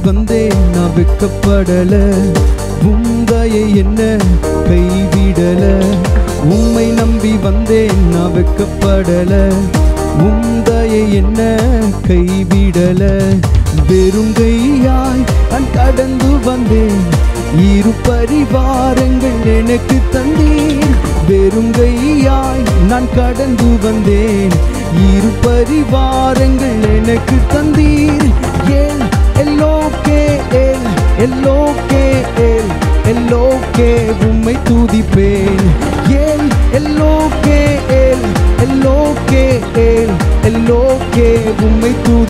வந்தேன் நான் வெட்கப்படல, உந்தையை என்ன கைவிடல. உம்மை நம்பி வந்தேன் நான் வெட்கப்படல, உந்தையை என்ன கைவிடல. வெறும் கையாய் நான் கடந்து வந்தேன், இரு பரிவாரங்கள் எனக்கு தந்தீர். வெறும் கையாய் நான் கடந்து வந்தேன், இரு பரிவாரங்கள் எனக்கு தந்தீர். ஏல் எல்லோகே ஏல் எல்லோகே ஏல் எல்லோகே உம்மை துதிப்பேன். ஏல் எல்லோகே ஏல் எல்லோகே ஏல் எல்லோகே உம்மை